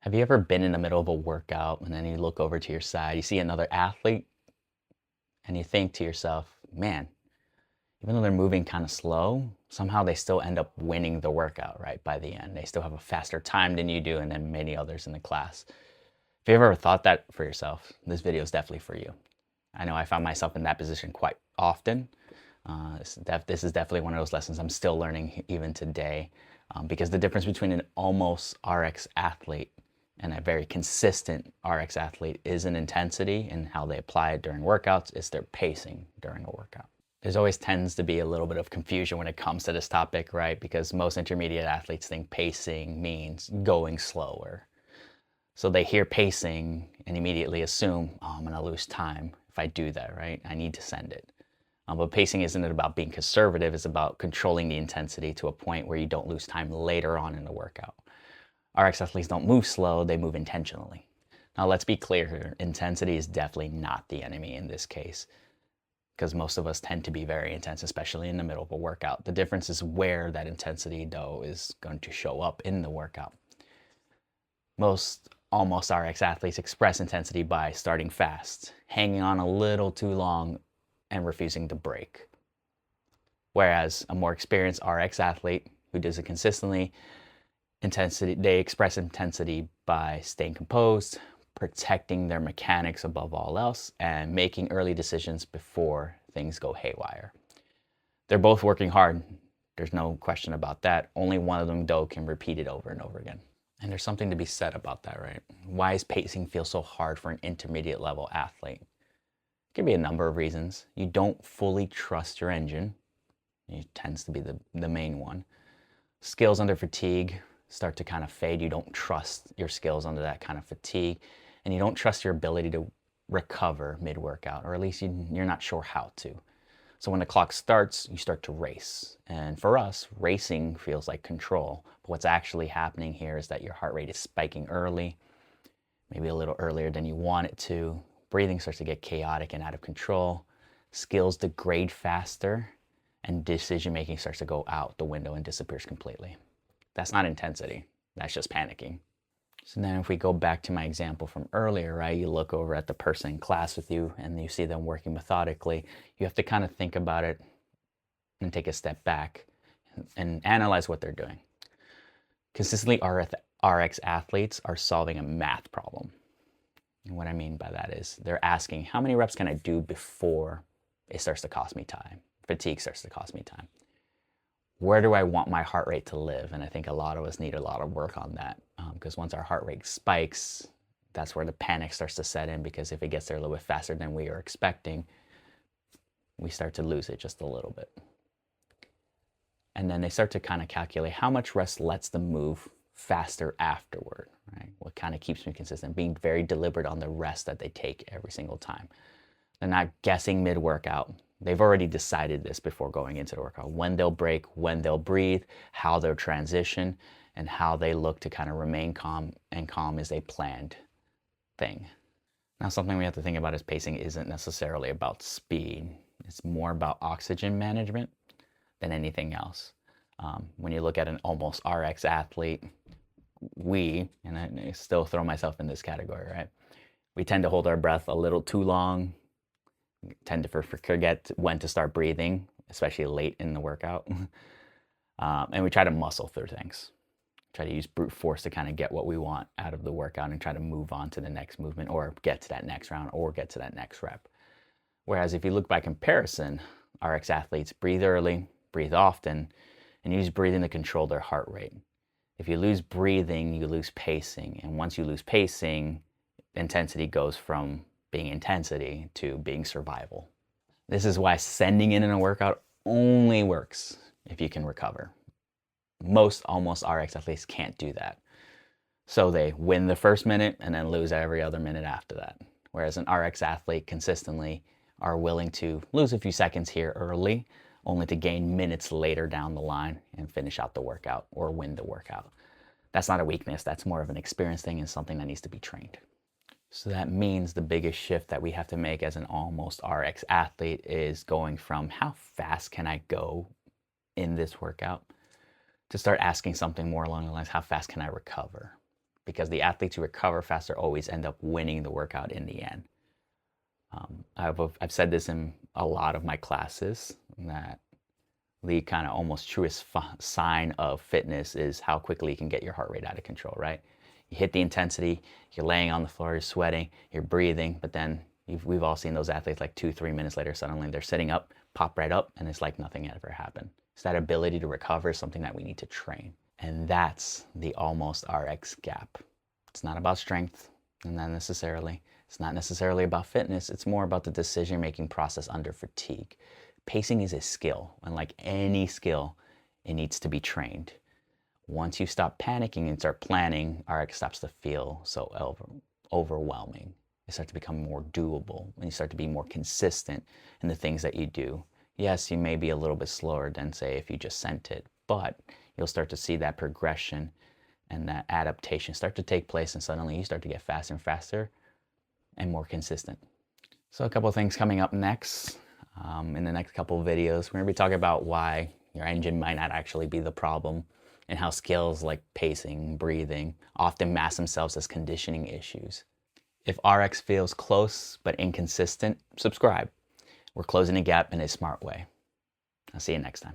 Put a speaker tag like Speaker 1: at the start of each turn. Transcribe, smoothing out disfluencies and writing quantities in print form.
Speaker 1: Have you ever been in the middle of a workout and then you look over to your side, you see another athlete, and you think to yourself, man, even though they're moving kind of slow, somehow they still end up winning the workout, right? By the end, they still have a faster time than you do and then many others in the class. If you ever thought that for yourself, this video is definitely for you. I know I found myself in that position quite often. This is definitely one of those lessons I'm still learning even today, because the difference between an almost RX athlete and a very consistent RX athlete is an intensity and how they apply it during workouts. It's their pacing during a workout. There's always tends to be a little bit of confusion when it comes to this topic, right? Because most intermediate athletes think pacing means going slower. So they hear pacing and immediately assume, oh, I'm gonna lose time if I do that, right? I need to send it. But pacing isn't about being conservative, it's about controlling the intensity to a point where you don't lose time later on in the workout. RX athletes don't move slow, they move intentionally. Now let's be clear here, intensity is definitely not the enemy in this case, because most of us tend to be very intense, especially in the middle of a workout. The difference is where that intensity though is going to show up in the workout. Most almost RX athletes express intensity by starting fast, hanging on a little too long, and refusing to break. Whereas a more experienced RX athlete who does it consistently, they express intensity by staying composed, protecting their mechanics above all else, and making early decisions before things go haywire. They're both working hard. There's no question about that. Only one of them, though, can repeat it over and over again. And there's something to be said about that, right? Why does pacing feel so hard for an intermediate level athlete? It could be a number of reasons. You don't fully trust your engine. It tends to be the main one. Skills under fatigue start to kind of fade. You don't trust your skills under that kind of fatigue. And you don't trust your ability to recover mid-workout, or at least you're not sure how to. So when the clock starts, you start to race. And for us, racing feels like control. But what's actually happening here is that your heart rate is spiking early, maybe a little earlier than you want it to. Breathing starts to get chaotic and out of control. Skills degrade faster, and decision making starts to go out the window and disappears completely. That's not intensity, that's just panicking. So then if we go back to my example from earlier, right, you look over at the person in class with you and you see them working methodically, you have to kind of think about it and take a step back and analyze what they're doing. Consistently, RX athletes are solving a math problem. And what I mean by that is they're asking, how many reps can I do before it starts to cost me time? Fatigue starts to cost me time. Where do I want my heart rate to live? And I think a lot of us need a lot of work on that, because once our heart rate spikes, that's where the panic starts to set in, because if it gets there a little bit faster than we are expecting, we start to lose it just a little bit. And then they start to kind of calculate how much rest lets them move faster afterward, right? What kind of keeps me consistent, being very deliberate on the rest that they take every single time. They're not guessing mid-workout. They've already decided this before going into the workout, when they'll break, when they'll breathe, how they'll transition, and how they look to kind of remain calm, and calm is a planned thing. Now, something we have to think about is pacing isn't necessarily about speed. It's more about oxygen management than anything else. When you look at an almost RX athlete, and I still throw myself in this category, right? We tend to hold our breath a little too long, tend to forget when to start breathing, especially late in the workout. And we try to muscle through things. Try to use brute force to kind of get what we want out of the workout and try to move on to the next movement, or get to that next round, or get to that next rep. Whereas if you look by comparison, RX athletes breathe early, breathe often, and use breathing to control their heart rate. If you lose breathing, you lose pacing. And once you lose pacing, intensity goes from being intensity to being survival. This is why sending in a workout only works if you can recover. Most almost RX athletes can't do that. So they win the first minute and then lose every other minute after that. Whereas an RX athlete consistently are willing to lose a few seconds here early, only to gain minutes later down the line and finish out the workout or win the workout. That's not a weakness, that's more of an experience thing and something that needs to be trained. So that means the biggest shift that we have to make as an almost RX athlete is going from how fast can I go in this workout to start asking something more along the lines, how fast can I recover? because the athletes who recover faster always end up winning the workout in the end. I've said this in a lot of my classes, that the kind of almost truest sign of fitness is how quickly you can get your heart rate out of control, right? You hit the intensity, you're laying on the floor, you're sweating, you're breathing, but then we've all seen those athletes like 2-3 minutes later, suddenly they're sitting up, pop right up, and it's like nothing ever happened. So that ability to recover is something that we need to train. And that's the almost RX gap. It's not about strength, and not necessarily. It's not necessarily about fitness. It's more about the decision-making process under fatigue. Pacing is a skill, and like any skill, it needs to be trained. Once you stop panicking and start planning, RX stops to feel so overwhelming. It starts to become more doable, and you start to be more consistent in the things that you do. Yes, you may be a little bit slower than, say, if you just sent it, but you'll start to see that progression and that adaptation start to take place, and suddenly you start to get faster and faster and more consistent. So a couple of things coming up next. In the next couple of videos, we're going to be talking about why your engine might not actually be the problem, and how skills like pacing, breathing often mask themselves as conditioning issues. If RX feels close but inconsistent, subscribe. We're closing the gap in a smart way. I'll see you next time.